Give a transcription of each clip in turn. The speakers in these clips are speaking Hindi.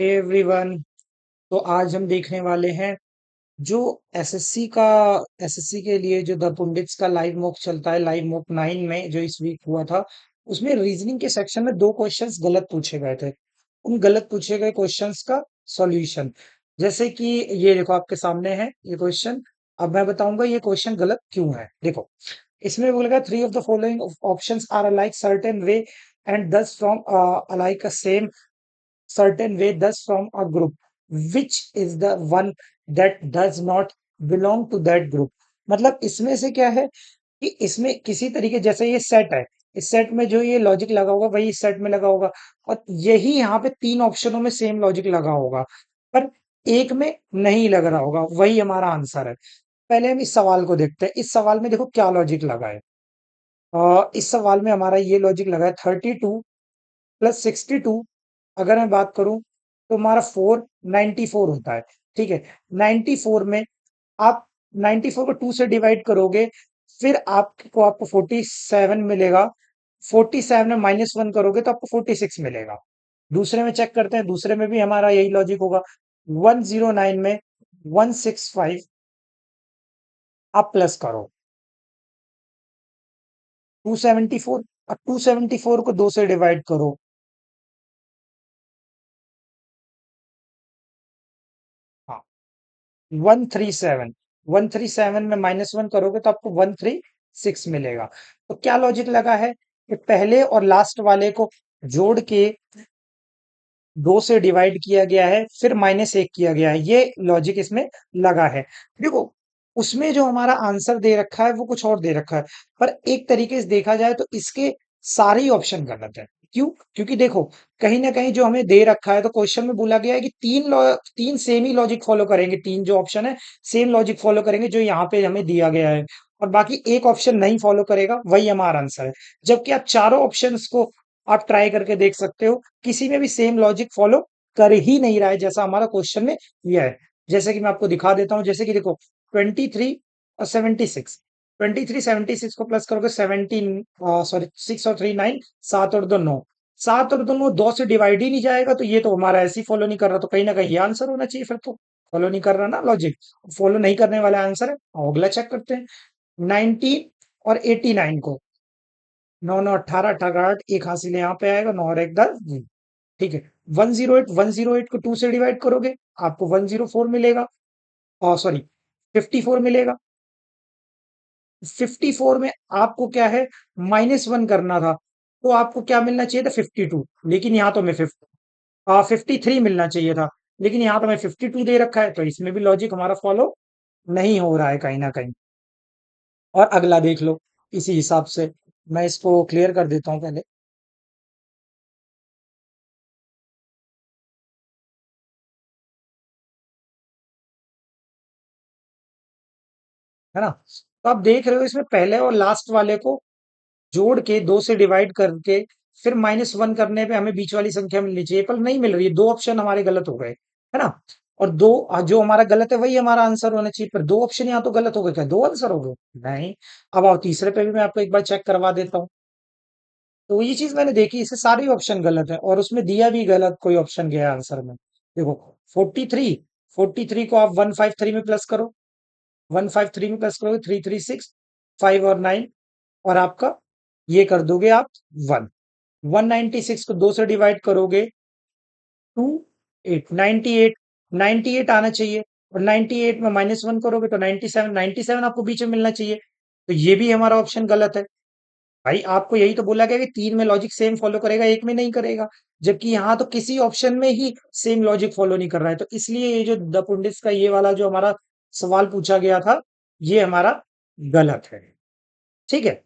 Hey everyone. तो आज हम देखने वाले हैं जो एसएससी का एसएससी के लिए जो द पुंडित्स का लाइव मॉक चलता है, लाइव मॉक 9 में जो इस वीक हुआ था। उसमें रीजनिंग के सेक्शन में दो क्वेश्चंस गलत पूछे गए थे। उन गलत पूछे गए क्वेश्चंस का सॉल्यूशन, जैसे कि ये देखो आपके सामने है ये क्वेश्चन। अब मैं बताऊंगा ये क्वेश्चन गलत क्यों है। देखो, इसमें बोलेगा three of the following options are alike certain way and thus from alike a same certain way thus from a group which is the one that does not belong to that group। मतलब इसमें से क्या है कि इसमें किसी तरीके, जैसे ये सेट है, इस सेट में जो ये लॉजिक लगा होगा वही इस सेट में लगा होगा, और यही यहाँ पे तीन ऑप्शनों में सेम लॉजिक लगा होगा, पर एक में नहीं लग रहा होगा। वही हमारा आंसर है। पहले हम इस सवाल को देखते हैं। इस सवाल में देखो क्या लॉजिक लगा है। इस सवाल में हमारा ये लॉजिक लगा है 32 + 62। अगर मैं बात करूं तो हमारा 494 होता है। ठीक है, 94 में आप 94 को 2 से डिवाइड करोगे, फिर आपको 47 मिलेगा। 47 में -1 करोगे तो आपको 46 मिलेगा। दूसरे में चेक करते हैं, दूसरे में भी हमारा यही लॉजिक होगा। 109 में 165 आप प्लस करो 274, अब 274 को 2 से डिवाइड करो। हाँ, 137, 137 में -1 करोगे तो आपको 136 मिलेगा। तो क्या लॉजिक लगा है कि पहले और लास्ट वाले को जोड़ के 2 से डिवाइड किया गया है, फिर -1 किया गया है। ये लॉजिक इसमें लगा है। देखो, उसमें जो हमारा आंसर दे रखा है वो कुछ और दे रखा है, पर एक तरीके से देखा जाए तो इसके सारे ही ऑप्शन गलत है। क्यों? क्योंकि देखो, कहीं ना कहीं जो हमें दे रखा है, तो क्वेश्चन में बोला गया है कि तीन सेम ही लॉजिक फॉलो करेंगे। तीन जो ऑप्शन है सेम लॉजिक फॉलो करेंगे जो यहाँ पे हमें दिया गया है, और बाकी एक ऑप्शन नहीं फॉलो करेगा, वही हमारा आंसर है। जबकि आप चारों ऑप्शंस को आप ट्राई करके देख सकते हो, किसी में भी सेम लॉजिक फॉलो कर ही नहीं रहा है जैसा हमारा क्वेश्चन में दिया है। जैसे कि मैं आपको दिखा देता हूं, जैसे कि देखो 23 और 76, 23 76 को प्लस करोगे 17, सॉरी 6 और 3 9, 7 और 2 9, 7 और 2 9 2 से डिवाइड ही नहीं जाएगा, तो ये तो हमारा ऐसे ही फॉलो नहीं कर रहा। तो कहीं ना कहीं ये आंसर होना चाहिए, फिर तो फॉलो नहीं कर रहा ना लॉजिक, फॉलो नहीं करने वाला आंसर है। अगला चेक करते हैं। 19 और 89 को 9 9 18, 18 8, एक हासिल यहाँ पे आएगा, 9 और 1 10। ठीक है, 108 को 2 से डिवाइड करोगे, आपको 104 मिलेगा। और सॉरी, 54 मिलेगा। 54 में आपको क्या है, -1 करना था, तो आपको क्या मिलना चाहिए था, 52। लेकिन यहाँ तो मैं 53 मिलना चाहिए था, लेकिन यहाँ तो मैं 52 दे रखा है, तो इसमें भी लॉजिक हमारा फॉलो नहीं हो रहा है कहीं ना कहीं। और अगला देख लो इसी हिसाब से। मैं इसको क्लियर कर देता हूँ पहले, है ना। तो आप देख रहे हो, इसमें पहले और लास्ट वाले को जोड़ के 2 से डिवाइड करके फिर -1 करने पे हमें बीच वाली संख्या मिलनी चाहिए, पर नहीं मिल रही है। दो ऑप्शन हमारे गलत हो गए, है ना। और दो जो हमारा गलत है वही हमारा आंसर होना चाहिए, पर दो ऑप्शन यहाँ तो गलत हो गए। क्या दो आंसर हो गए? नहीं। अब आओ तीसरे पे भी मैं आपको एक बार चेक करवा देता हूँ। तो ये चीज मैंने देखी, इससे सारे ऑप्शन गलत है, और उसमें दिया भी गलत कोई ऑप्शन गया है आंसर में। देखो, 43 को आप 153 में प्लस करो, 153 में प्लस करोगे 336, 5 और 9, और आपका ये कर दोगे आप 1। 196 को 2 से डिवाइड करोगे, 2 8, 98, 98 आना चाहिए। और 98 में -1 करोगे तो 97, 97 आपको बीच में मिलना चाहिए। तो ये भी हमारा ऑप्शन गलत है। भाई आपको यही तो बोला गया कि तीन में लॉजिक सेम फॉलो करेगा, एक में नहीं करेगा। जबकि यहाँ तो किसी ऑप्शन में ही सेम लॉजिक फॉलो नहीं कर रहा है। तो इसलिए ये जो द पुंडिस का ये वाला जो हमारा सवाल पूछा गया था, ये हमारा गलत है। ठीक है,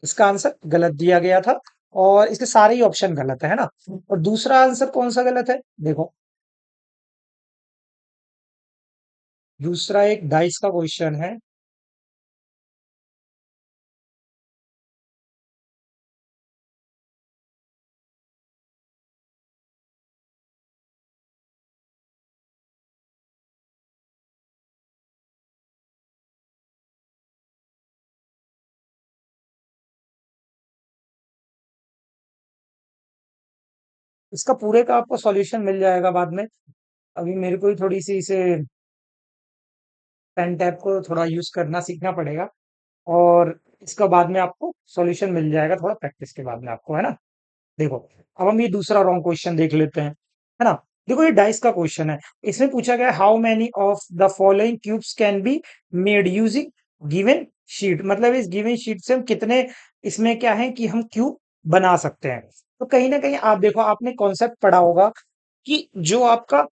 इसका आंसर गलत दिया गया था, और इसके सारे ही ऑप्शन गलत है ना। और दूसरा आंसर कौन सा गलत है, देखो। दूसरा एक डाइस का क्वेश्चन है। इसका पूरे का आपको सॉल्यूशन मिल जाएगा बाद में। अभी मेरे को ही थोड़ी सी इसे पेन टैब को थोड़ा यूज करना सीखना पड़ेगा, और इसका बाद में आपको सॉल्यूशन मिल जाएगा थोड़ा प्रैक्टिस के बाद में आपको, है ना। देखो, अब हम ये दूसरा रॉन्ग क्वेश्चन देख लेते हैं, है ना। देखो, ये डाइस का क्वेश्चन है। इसमें पूछा गया how many of the following cubes can be made using given sheet, मतलब इस गिवन शीट से हम कितने, इसमें क्या है कि हम क्यूब बना सकते हैं। तो कहीं ना कहीं आप देखो, आपने कॉन्सेप्ट पढ़ा होगा कि जो आपका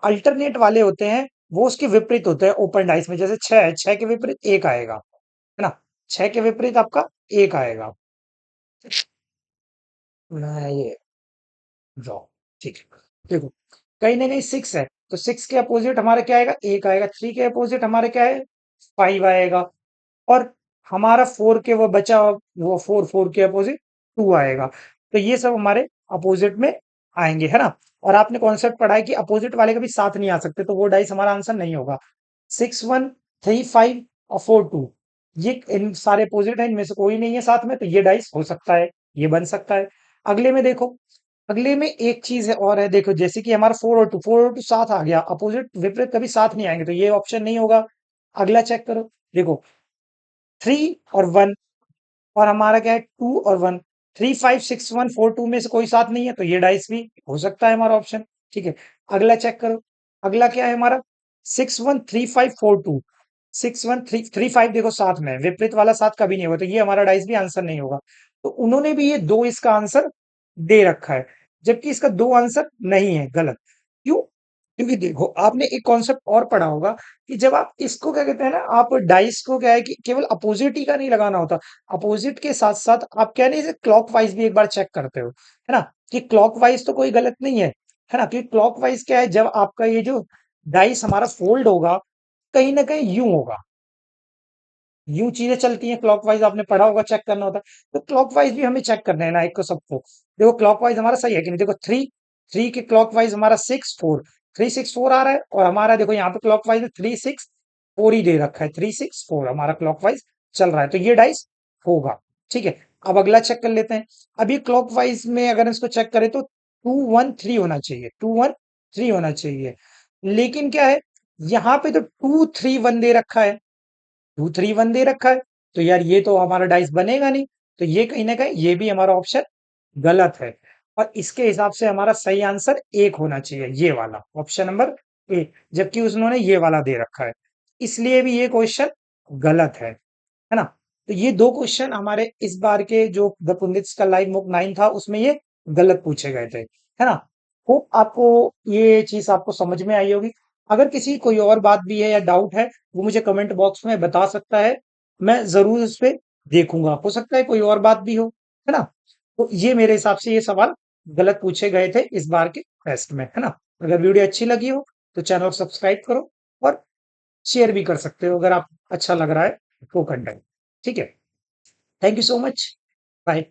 अल्टरनेट वाले होते हैं वो उसके विपरीत होते हैं ओपन डाइस में। जैसे छह है, छह के विपरीत एक आएगा, है ना। छह के विपरीत आपका एक आएगा। मैं ये ड्रॉ, ठीक है। देखो, कहीं ना कहीं सिक्स है, तो सिक्स के अपोजिट हमारा क्या आएगा, एक आएगा। थ्री के अपोजिट हमारे क्या है, फाइव आएगा। और हमारा फोर के वो बचा, वो फोर, फोर के अपोजिट टू आएगा। तो ये सब हमारे अपोजिट में आएंगे, है ना। और आपने कॉन्सेप्ट पढ़ा है कि अपोजिट वाले कभी साथ नहीं आ सकते, तो वो डाइस हमारा आंसर नहीं होगा। सिक्स वन, थ्री फाइव और फोर टू, ये इन सारे अपोजिट है, इनमें से कोई नहीं है साथ में, तो ये डाइस हो सकता है, ये बन सकता है। अगले में देखो, अगले में एक चीज है और है, देखो जैसे कि हमारा फोर और टू, फोर और टू साथ आ गया, अपोजिट विपरीत कभी साथ नहीं आएंगे, तो ये ऑप्शन नहीं होगा। अगला चेक करो, देखो थ्री और वन, और हमारा क्या है टू और one. Three five six one four two में से कोई साथ नहीं है, तो ये डाइस भी हो सकता है हमारा ऑप्शन। ठीक है, अगला चेक करो, अगला क्या है हमारा, six one three five four two. Six one three three five देखो साथ में है, विपरीत वाला साथ कभी नहीं होगा, तो ये हमारा डाइस भी आंसर नहीं होगा। तो उन्होंने भी ये दो इसका आंसर दे रखा है, जबकि इसका दो आंसर नहीं है, गलत। क्यों? क्योंकि देखो, आपने एक कॉन्सेप्ट और पढ़ा होगा कि जब आप इसको क्या कहते हैं ना, आप डाइस को क्या है कि केवल अपोजिट ही का नहीं लगाना होता, अपोजिट के साथ साथ आप क्या नहीं, क्लॉक वाइज भी एक बार चेक करते हो, है ना। कि क्लॉक वाइज तो कोई गलत नहीं है ना। क्योंकि क्लॉक वाइज क्या है, जब आपका ये जो डाइस हमारा फोल्ड होगा, कहीं ना कहीं यूं होगा, यूं चीजें चलती हैं क्लॉकवाइज, आपने पढ़ा होगा, चेक करना होता है। तो क्लॉकवाइज भी हमें चेक करना है ना, एक को सबको। देखो क्लॉकवाइज हमारा सही है कि नहीं, देखो थ्री, थ्री के क्लॉकवाइज हमारा six four, three six four आ रहा है, और हमारा देखो यहाँ पे क्लॉकवाइज में थ्री सिक्स फोर ही दे रखा है, थ्री सिक्स फोर हमारा क्लॉकवाइज चल रहा है, तो ये डाइस होगा। ठीक है, अब अगला चेक कर लेते हैं। अब ये क्लॉकवाइज में अगर इसको चेक करें तो टू वन थ्री होना चाहिए, टू वन थ्री होना चाहिए। लेकिन क्या है, यहाँ पे तो टू थ्री वन दे रखा है, टू थ्री वन दे रखा है, तो यार ये तो हमारा डाइस बनेगा नहीं। तो ये कहीं ना कहीं ये भी हमारा ऑप्शन गलत है। और इसके हिसाब से हमारा सही आंसर एक होना चाहिए, ये वाला ऑप्शन नंबर ए, जबकि उन्होंने ये वाला दे रखा है, इसलिए भी ये क्वेश्चन गलत है ना। तो ये दो क्वेश्चन हमारे इस बार के जो द पुंडित्स का लाइव मॉक 9 था उसमें ये गलत पूछे गए थे, है ना। होप आपको ये चीज आपको समझ में आई होगी। अगर किसी कोई और बात भी है या डाउट है, वो मुझे कमेंट बॉक्स में बता सकता है, मैं जरूर उस पे देखूंगा, हो सकता है कोई और बात भी हो, है ना। तो ये मेरे हिसाब से ये सवाल गलत पूछे गए थे इस बार के टेस्ट में, है ना। अगर वीडियो अच्छी लगी हो तो चैनल को सब्सक्राइब करो, और शेयर भी कर सकते हो अगर आप अच्छा लग रहा है वो कंटेंट। ठीक है, thank you so much, bye.